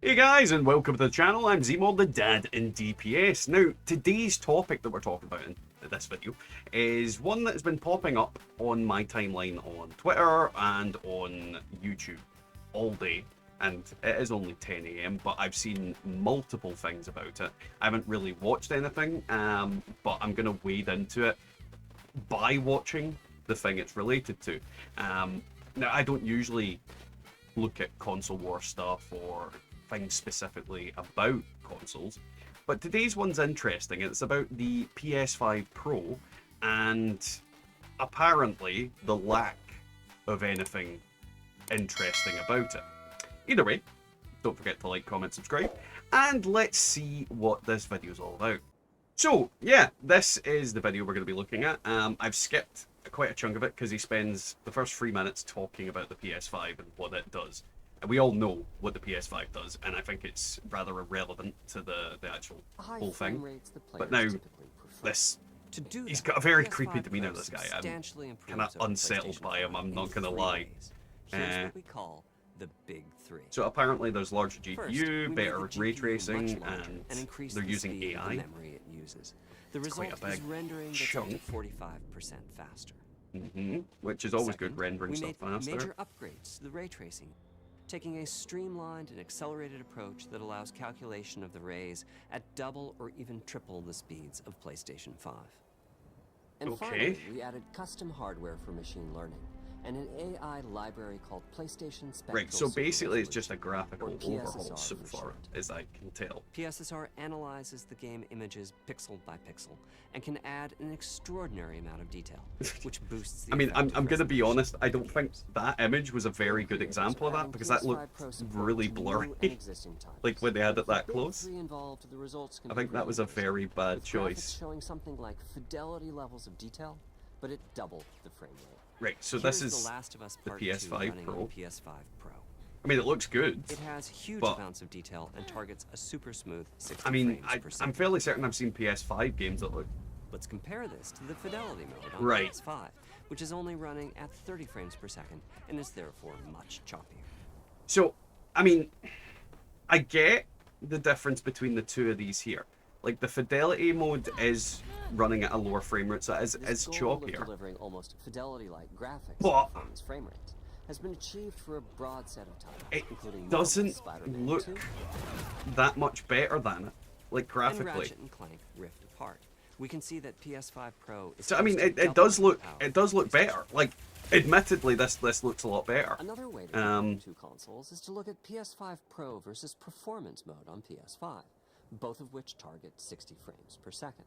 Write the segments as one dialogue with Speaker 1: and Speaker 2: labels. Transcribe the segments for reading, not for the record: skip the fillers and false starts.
Speaker 1: Hey guys, and welcome to the channel. I'm Zmod, the dad in DPS. Now, today's topic that we're talking about in this video is one that's been popping up on my timeline on Twitter and on YouTube all day. And it is only 10 AM, but I've seen multiple things about it. I haven't really watched anything, but I'm going to wade into it by watching the thing it's related to. Now, I don't usually look at console war stuff or things specifically about consoles, but today's one's interesting. It's about the PS5 Pro and apparently the lack of anything interesting about it. Either way, don't forget to like, comment, subscribe, and let's see what this video is all about. So yeah, this is the video we're going to be looking at. I've skipped quite a chunk of it because he spends the first 3 minutes talking about the PS5 and what it does. And we all know what the PS5 does, and I think it's rather irrelevant to the actual whole thing. But now, he's got a very creepy demeanor, this guy. I'm kind of unsettled by him, I'm not going to lie.
Speaker 2: Here's what we call the big three.
Speaker 1: So apparently there's larger GPU, better ray tracing, and they're using AI.
Speaker 2: The result is rendering that's up to 45% faster.
Speaker 1: Which is always good, rendering stuff faster.
Speaker 2: We made major upgrades to the ray tracing, taking a streamlined and accelerated approach that allows calculation of the rays at double or even triple the speeds of PlayStation 5. And finally, we added custom hardware for machine learning and an AI library called PlayStation Spectral.
Speaker 1: Right, so basically it's just a graphical overhaul so far, as I can tell.
Speaker 2: PSSR analyzes the game images pixel by pixel and can add an extraordinary amount of detail, which boosts the
Speaker 1: I mean, I'm going to be honest, I don't think that image was a very good example of that, because that looked really blurry. Like when they had it that close. I think that was a very bad choice.
Speaker 2: Showing something like fidelity levels of detail, but it doubled the frame rate.
Speaker 1: Right, so this is the PS5 Pro. I mean, it looks good.
Speaker 2: It has huge amounts of detail and targets a super smooth 60
Speaker 1: I mean,
Speaker 2: frames per second.
Speaker 1: I'm fairly certain I've seen PS5 games that look...
Speaker 2: Let's compare this to the fidelity mode on PS5, which is only running at 30 frames per second and is therefore much choppier.
Speaker 1: So, I mean, I get the difference between the two of these here. Like, the fidelity mode is running at a lower frame rate, so it is choppier.
Speaker 2: Delivering almost fidelity-like graphics
Speaker 1: but
Speaker 2: frame rates has been achieved for a broad set of titles, including
Speaker 1: it doesn't look that much better than it, like graphically.
Speaker 2: And Ratchet and Clank Rift Apart. We can see that PS5 Pro is
Speaker 1: so I mean, it does look better. Like, admittedly, this looks a lot better.
Speaker 2: Another way to compare two consoles is to look at PS5 Pro versus performance mode on PS5, both of which target 60 frames per second.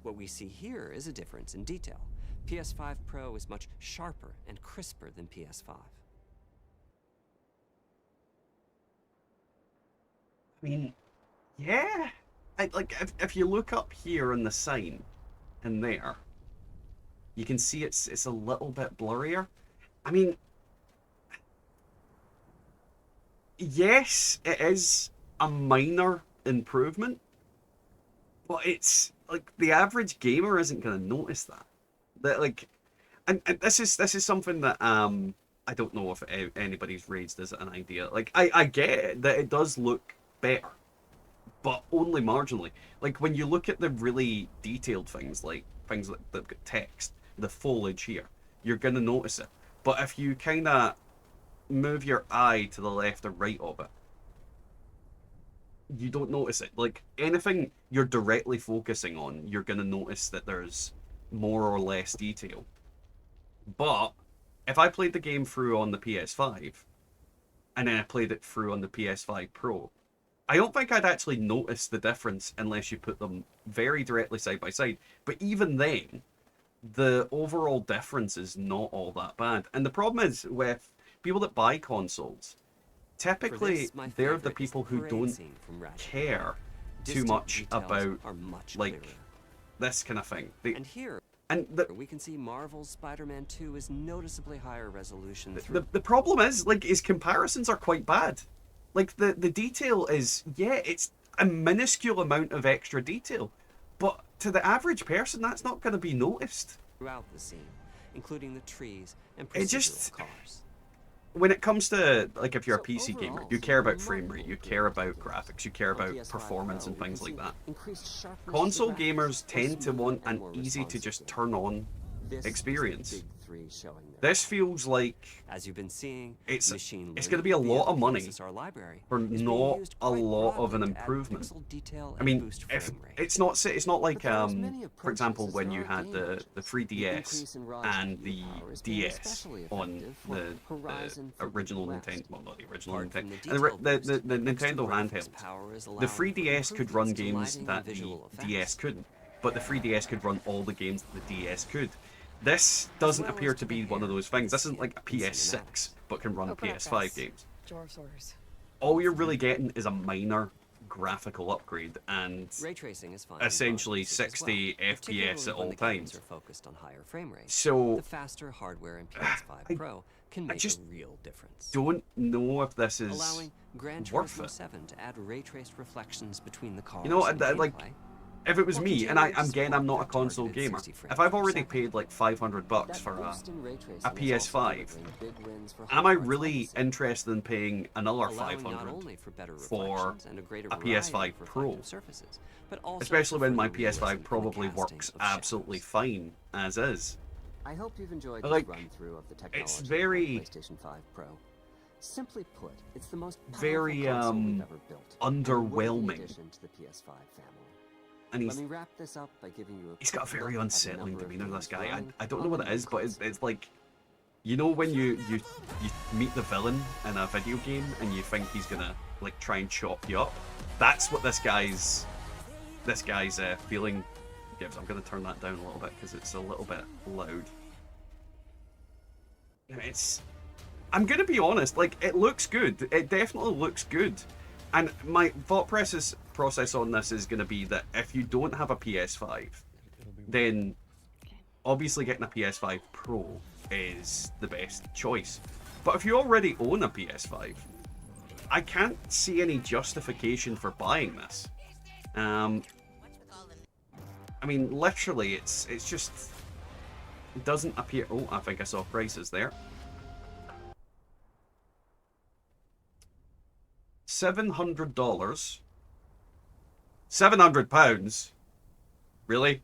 Speaker 2: What we see here is a difference in detail. PS5 Pro is much sharper and crisper than PS5.
Speaker 1: I mean, yeah. Like, if you look up here on the sign and there, you can see it's a little bit blurrier. I mean, yes, it is a minor improvement, but it's like the average gamer isn't going to notice that. Like, and this is something that I don't know if anybody's raised as an idea. Like, I get it, that it does look better, but only marginally. Like, when you look at the really detailed things like that've got text, the foliage here, you're going to notice it. But if you kind of move your eye to the left or right of it, you don't notice it. Like, anything you're directly focusing on, you're going to notice that there's more or less detail. But if I played the game through on the PS5 and then I played it through on the PS5 Pro, I don't think I'd actually notice the difference unless you put them very directly side by side. But even then, the overall difference is not all that bad. And the problem is with people that buy consoles, typically they're the people who don't care too much about like this kind of thing.
Speaker 2: We can see Marvel's Spider-Man 2 is noticeably higher resolution.
Speaker 1: The problem is, like, his comparisons are quite bad. Like, the detail is, yeah, it's a minuscule amount of extra detail, but to the average person, that's not going to be noticed.
Speaker 2: Throughout the scene, including the trees and procedural cars.
Speaker 1: when it comes to, like, if you're a
Speaker 2: So
Speaker 1: PC gamer,
Speaker 2: overall,
Speaker 1: you
Speaker 2: some
Speaker 1: care about frame rate,
Speaker 2: remarkable
Speaker 1: you care about
Speaker 2: improvements.
Speaker 1: graphics, you care
Speaker 2: On
Speaker 1: about
Speaker 2: PS5
Speaker 1: performance
Speaker 2: Pro,
Speaker 1: and
Speaker 2: we can
Speaker 1: things like
Speaker 2: see
Speaker 1: that.
Speaker 2: increased sharpness to the
Speaker 1: Console
Speaker 2: graphics,
Speaker 1: gamers
Speaker 2: or
Speaker 1: tend to
Speaker 2: smoother
Speaker 1: want
Speaker 2: and
Speaker 1: an
Speaker 2: more
Speaker 1: easy to
Speaker 2: responsive
Speaker 1: just
Speaker 2: game.
Speaker 1: turn on
Speaker 2: This
Speaker 1: experience.
Speaker 2: is the big three showing their
Speaker 1: This
Speaker 2: power.
Speaker 1: feels like
Speaker 2: As you've been seeing,
Speaker 1: it's
Speaker 2: machine
Speaker 1: it's
Speaker 2: learning
Speaker 1: going to be a
Speaker 2: via
Speaker 1: lot
Speaker 2: the
Speaker 1: of money
Speaker 2: PSSR library
Speaker 1: for
Speaker 2: is being
Speaker 1: not
Speaker 2: used
Speaker 1: a
Speaker 2: quite
Speaker 1: lot of an
Speaker 2: broadly to add
Speaker 1: improvement.
Speaker 2: pixel detail
Speaker 1: I
Speaker 2: and
Speaker 1: mean,
Speaker 2: boost
Speaker 1: if
Speaker 2: frame rate.
Speaker 1: it's not like,
Speaker 2: But there are as many
Speaker 1: for example,
Speaker 2: approaches as
Speaker 1: when
Speaker 2: there
Speaker 1: you
Speaker 2: are
Speaker 1: had
Speaker 2: game
Speaker 1: the
Speaker 2: engines. The
Speaker 1: 3DS
Speaker 2: increase in raw
Speaker 1: and
Speaker 2: GPU
Speaker 1: the
Speaker 2: power is being
Speaker 1: DS
Speaker 2: especially
Speaker 1: on
Speaker 2: effective for
Speaker 1: the
Speaker 2: Horizon
Speaker 1: original
Speaker 2: Forbidden West.
Speaker 1: Nintendo, well, not the original
Speaker 2: Apart
Speaker 1: Nintendo,
Speaker 2: from the
Speaker 1: and
Speaker 2: detail
Speaker 1: the
Speaker 2: boost, extra
Speaker 1: Nintendo
Speaker 2: graphics
Speaker 1: handhelds.
Speaker 2: power is
Speaker 1: The
Speaker 2: allowing for
Speaker 1: 3DS could run
Speaker 2: improvements to
Speaker 1: games
Speaker 2: lighting
Speaker 1: that
Speaker 2: and
Speaker 1: the
Speaker 2: visual
Speaker 1: DS
Speaker 2: effects,
Speaker 1: couldn't, but the 3DS could run all the games that the DS could. This
Speaker 2: as
Speaker 1: doesn't
Speaker 2: well
Speaker 1: appear
Speaker 2: as
Speaker 1: to
Speaker 2: to the
Speaker 1: be one of
Speaker 2: hair
Speaker 1: those
Speaker 2: and
Speaker 1: things.
Speaker 2: the
Speaker 1: This isn't
Speaker 2: skin
Speaker 1: like a
Speaker 2: in
Speaker 1: PS6,
Speaker 2: cinematics.
Speaker 1: but can run
Speaker 3: Open up,
Speaker 1: PS5
Speaker 3: guys.
Speaker 1: games.
Speaker 3: Dwarf's orders.
Speaker 1: All you're really getting is a minor graphical upgrade and
Speaker 2: Ray tracing is fine in
Speaker 1: essentially
Speaker 2: both cases as
Speaker 1: 60
Speaker 2: well,
Speaker 1: FPS
Speaker 2: particularly
Speaker 1: at
Speaker 2: when
Speaker 1: all
Speaker 2: the games
Speaker 1: times.
Speaker 2: are focused on higher frame rates.
Speaker 1: So
Speaker 2: The faster hardware in PS5
Speaker 1: I,
Speaker 2: Pro can
Speaker 1: I
Speaker 2: make
Speaker 1: just
Speaker 2: a real difference.
Speaker 1: don't know if this is
Speaker 2: Allowing Gran
Speaker 1: worth
Speaker 2: Turismo
Speaker 1: it.
Speaker 2: 7 to add ray-traced reflections between the cars
Speaker 1: You know,
Speaker 2: and
Speaker 1: like,
Speaker 2: gameplay.
Speaker 1: if it was
Speaker 2: Or
Speaker 1: me, and
Speaker 2: continuing to
Speaker 1: again, I'm
Speaker 2: support
Speaker 1: not a
Speaker 2: their
Speaker 1: console
Speaker 2: targeted
Speaker 1: gamer.
Speaker 2: 60
Speaker 1: If
Speaker 2: frames
Speaker 1: I've
Speaker 2: per
Speaker 1: already
Speaker 2: second.
Speaker 1: paid like $500
Speaker 2: That
Speaker 1: for
Speaker 2: boost in ray
Speaker 1: a
Speaker 2: tracing is also
Speaker 1: PS5,
Speaker 2: delivering big wins for
Speaker 1: am I
Speaker 2: Hogwarts
Speaker 1: really
Speaker 2: Legacy,
Speaker 1: interested in paying another
Speaker 2: allowing not
Speaker 1: 500
Speaker 2: only for better
Speaker 1: for
Speaker 2: reflections and a greater
Speaker 1: a
Speaker 2: variety
Speaker 1: PS5
Speaker 2: of
Speaker 1: Pro?
Speaker 2: reflective surfaces, but also
Speaker 1: Especially
Speaker 2: for
Speaker 1: when my
Speaker 2: further realism
Speaker 1: PS5
Speaker 2: in the
Speaker 1: probably
Speaker 2: casting
Speaker 1: works
Speaker 2: of
Speaker 1: absolutely
Speaker 2: shadows.
Speaker 1: fine as is.
Speaker 2: I hope you've enjoyed this
Speaker 1: Like,
Speaker 2: run-through of the technology
Speaker 1: it's
Speaker 2: on
Speaker 1: very,
Speaker 2: PlayStation 5 Pro. Simply put, it's the most powerful
Speaker 1: very
Speaker 2: console we've ever built, and a worthy
Speaker 1: underwhelming.
Speaker 2: addition to the PS5 family.
Speaker 1: And
Speaker 2: Let me wrap this up by giving you
Speaker 1: he's got a
Speaker 2: quick
Speaker 1: very
Speaker 2: look at
Speaker 1: unsettling
Speaker 2: number of
Speaker 1: demeanor, this
Speaker 2: games
Speaker 1: guy.
Speaker 2: running
Speaker 1: I don't know
Speaker 2: on
Speaker 1: what
Speaker 2: the
Speaker 1: it
Speaker 2: new
Speaker 1: is, but
Speaker 2: console.
Speaker 1: it's like, you know when you meet the villain in a video game and you think he's gonna like try and chop you up? That's what this guy's feeling gives. I'm gonna turn that down a little bit because it's a little bit loud. I'm gonna be honest, like, it looks good. It definitely looks good. And my thought process on this is gonna be that if you don't have a PS5, then obviously getting a PS5 Pro is the best choice. But if you already own a PS5, I can't see any justification for buying this. I mean, literally, it's just, it doesn't appear. Oh, I think I saw prices there. $700. £700? Really?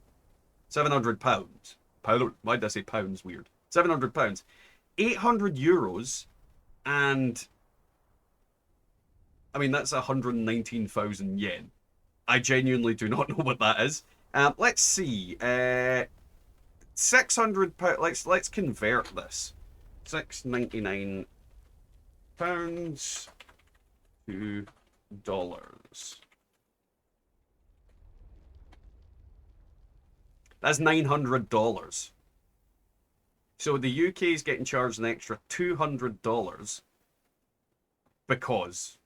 Speaker 1: £700? Why did I say pounds? Weird. £700. €800, and I mean that's 119,000 yen. I genuinely do not know what that is. Let's see. £600. Let's convert this. £699 to dollars. That's $900. So the UK is getting charged an extra $200 because,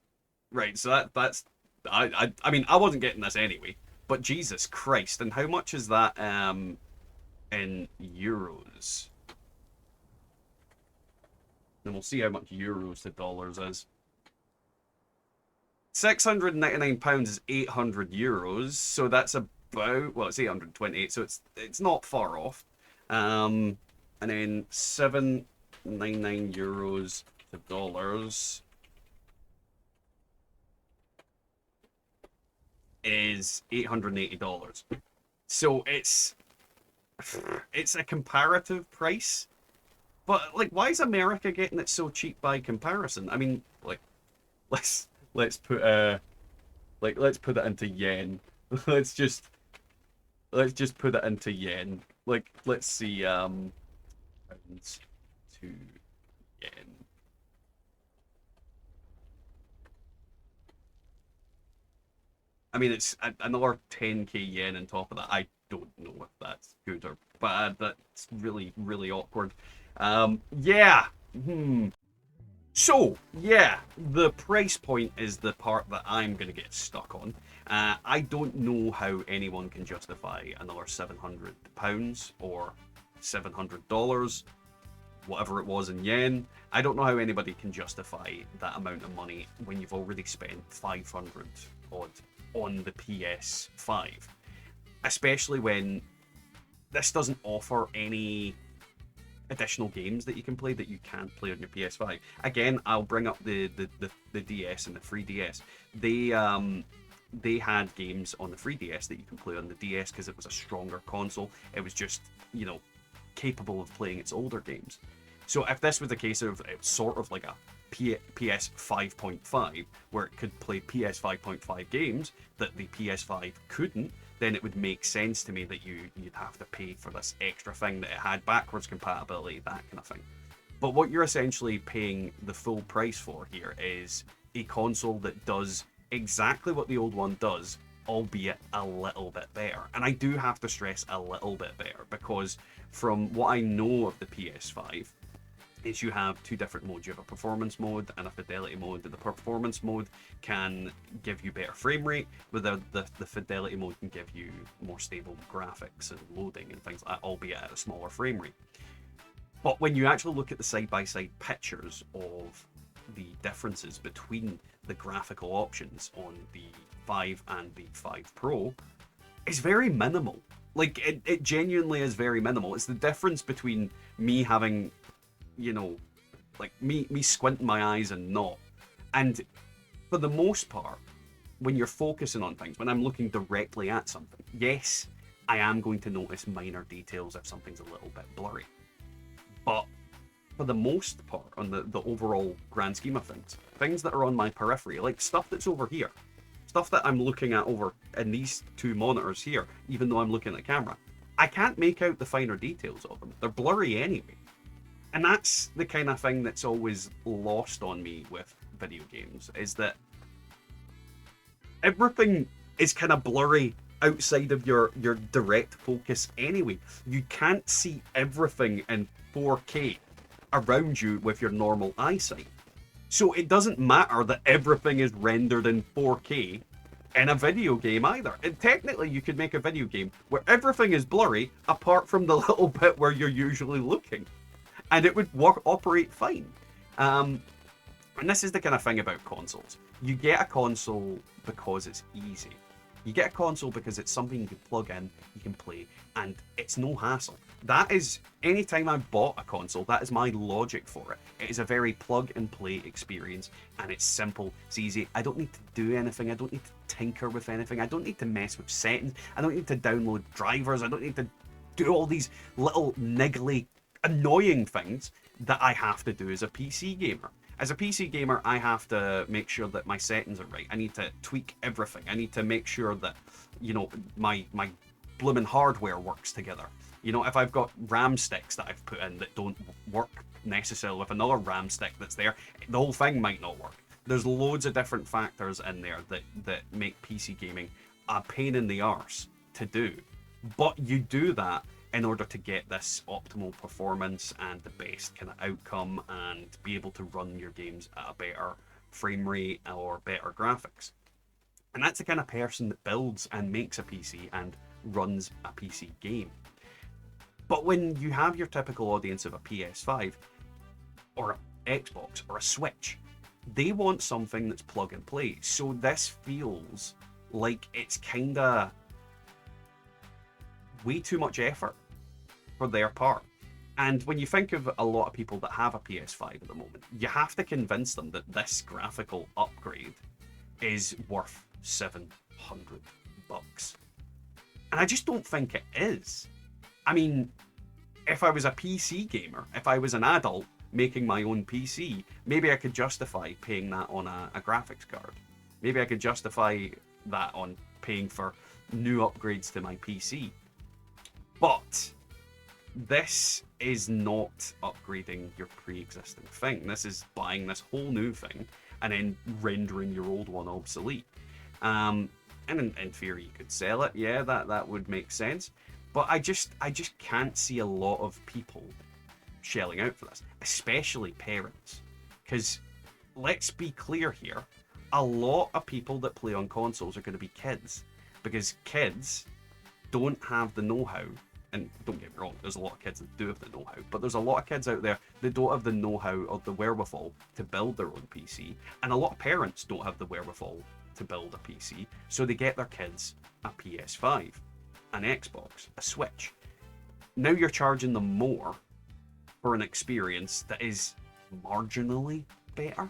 Speaker 1: right? So that's I mean I wasn't getting this anyway, but Jesus Christ! And how much is that in euros? And we'll see how much euros to dollars is. £699 is 800 euros, so that's about, well, it's 828, so it's not far off. And then 799 euros to dollars is $880. So it's a comparative price, but like, why is America getting it so cheap by comparison? I mean, like, let's put let's put it into yen. let's just put it into yen. Like, let's see, pounds to yen. I mean, it's another 10k yen on top of that. I don't know if that's good or bad. That's really, really awkward. Yeah. So, yeah, the price point is the part that I'm going to get stuck on. I don't know how anyone can justify another £700 or $700, whatever it was in yen. I don't know how anybody can justify that amount of money when you've already spent 500 odd on the PS5. Especially when this doesn't offer any additional games that you can play that you can't play on your PS5. Again, I'll bring up the DS and the 3DS. They had games on the 3DS that you can play on the DS because it was a stronger console. It was just, you know, capable of playing its older games. So if this was the case of it's sort of like a PS 5.5, where it could play PS 5.5 games that the PS5 couldn't, then it would make sense to me that you'd have to pay for this extra thing that it had backwards compatibility, that kind of thing. But what you're essentially paying the full price for here is a console that does exactly what the old one does, albeit a little bit better. And I do have to stress a little bit better, because from what I know of the PS5, is you have two different modes. You have a performance mode and a fidelity mode. The performance mode can give you better frame rate, but the fidelity mode can give you more stable graphics and loading and things like that, albeit at a smaller frame rate. But when you actually look at the side-by-side pictures of the differences between the graphical options on the 5 and the 5 Pro, it's very minimal. Like, it genuinely is very minimal. It's the difference between me having, you know, like me squinting my eyes and not. And for the most part, when you're focusing on things, when I'm looking directly at something, yes, I am going to notice minor details if something's a little bit blurry. But for the most part, on the overall grand scheme of things that are on my periphery, like stuff that's over here, stuff that I'm looking at over in these two monitors here, even though I'm looking at the camera, I can't make out the finer details of them. They're blurry anyway. And that's the kind of thing that's always lost on me with video games, is that everything is kind of blurry outside of your direct focus anyway. You can't see everything in 4K around you with your normal eyesight. So it doesn't matter that everything is rendered in 4K in a video game either. And technically you could make a video game where everything is blurry apart from the little bit where you're usually looking, and it would operate fine. And this is the kind of thing about consoles. You get a console because it's easy. You get a console because it's something you can plug in, you can play, and it's no hassle. That is, anytime I've bought a console, that is my logic for it. It is a very plug and play experience, and it's simple, it's easy. I don't need to do anything, I don't need to tinker with anything, I don't need to mess with settings, I don't need to download drivers, I don't need to do all these little niggly annoying things that I have to do as a PC gamer. As a PC gamer, I have to make sure that my settings are right. I need to tweak everything. I need to make sure that, you know, my blooming hardware works together. You know, if I've got RAM sticks that I've put in that don't work necessarily with another RAM stick that's there, the whole thing might not work. There's loads of different factors in there that make PC gaming a pain in the arse to do. But you do that in order to get this optimal performance and the best kind of outcome and be able to run your games at a better frame rate or better graphics. And that's the kind of person that builds and makes a PC and runs a PC game. But when you have your typical audience of a PS5 or an Xbox or a Switch, they want something that's plug and play. So this feels like it's kind of way too much effort for their part. And when you think of a lot of people that have a PS5 at the moment, you have to convince them that this graphical upgrade is worth $700. And I just don't think it is. I mean, if I was a PC gamer, if I was an adult making my own PC, maybe I could justify paying that on a graphics card. Maybe I could justify that on paying for new upgrades to my PC. But this is not upgrading your pre-existing thing. This is buying this whole new thing and then rendering your old one obsolete. And in theory, you could sell it. Yeah, that would make sense. But I just can't see a lot of people shelling out for this, especially parents. Because let's be clear here, a lot of people that play on consoles are going to be kids, because kids don't have the know-how. And don't get me wrong, there's a lot of kids that do have the know-how, but there's a lot of kids out there that don't have the know-how or the wherewithal to build their own PC, and a lot of parents don't have the wherewithal to build a PC, so they get their kids a PS5, an Xbox, a Switch. Now you're charging them more for an experience that is marginally better.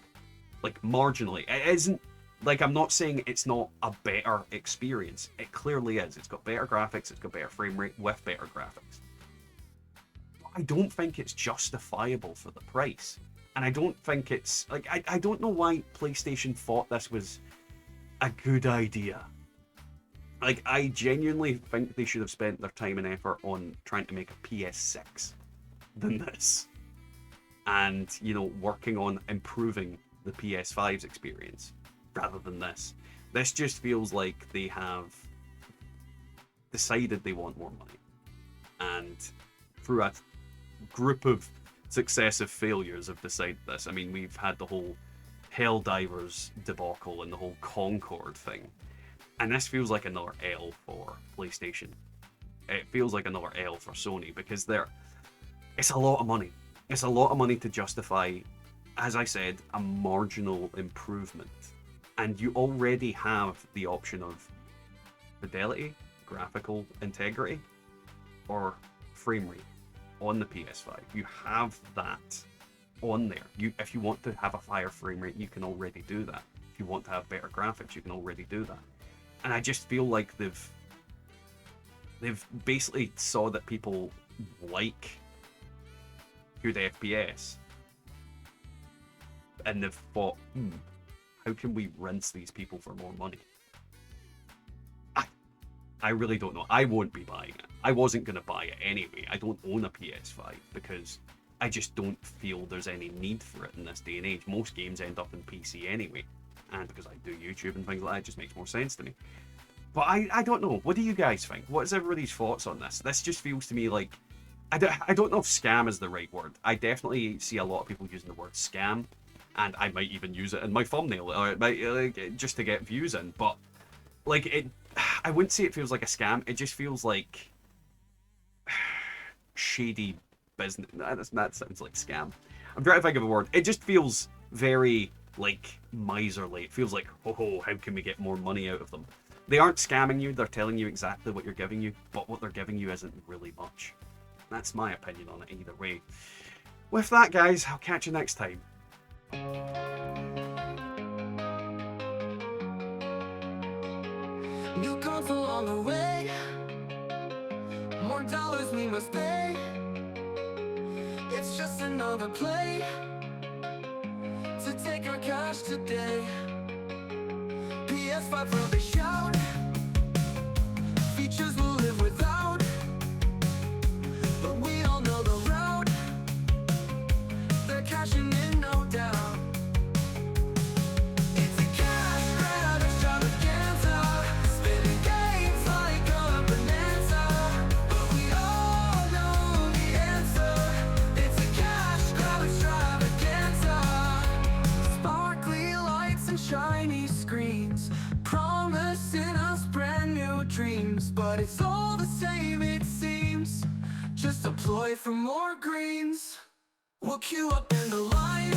Speaker 1: Like, marginally. It isn't, like, I'm not saying it's not a better experience. It clearly is. It's got better graphics, it's got better frame rate with better graphics. But I don't think it's justifiable for the price. And I don't think it's, like, I don't know why PlayStation thought this was a good idea. Like, I genuinely think they should have spent their time and effort on trying to make a PS6 than this. And, you know, working on improving the PS5's experience rather than this. This just feels like they have decided they want more money. And through a group of successive failures have decided this. I mean, we've had the whole Helldivers debacle and the whole Concord thing. And this feels like another L for PlayStation. It feels like another L for Sony because it's a lot of money. It's a lot of money to justify, as I said, a marginal improvement. And you already have the option of fidelity, graphical integrity, or frame rate on the PS5. You have that on there. If you want to have a higher frame rate, you can already do that. If you want to have better graphics, you can already do that. And I just feel like they've basically saw that people like good FPS, and they've thought, how can we rinse these people for more money? I really don't know. I won't be buying it. I wasn't going to buy it anyway. I don't own a PS5 because I just don't feel there's any need for it in this day and age. Most games end up in PC anyway. And because I do YouTube and things like that, it just makes more sense to me. But I don't know. What do you guys think? What is everybody's thoughts on this? This just feels to me like... I don't know if scam is the right word. I definitely see a lot of people using the word scam. And I might even use it in my thumbnail. Or it might, just to get views in. But, like, I wouldn't say it feels like a scam. It just feels like... shady business. That sounds like scam. I'm trying to think of a word. It just feels very... like miserly. It feels like, oh, how can we get more money out of them? They aren't scamming you, they're telling you exactly what you're giving you, but what they're giving you isn't really much. That's my opinion on it either way. With that, guys, I'll catch you next time.
Speaker 3: New console on the way, more dollars we must pay. It's just another play to take our cash today. ps5 will they shout, features will live without, but we all know the route, they're cashing in no doubt. It's a cash grab extravaganza, spinning games like a bonanza, but we all know the answer. It's a cash grab extravaganza. Sparkly lights and shiny screens, promising us brand new dreams, but it's all the same it seems, just a ploy for more greens. We'll queue up in the line,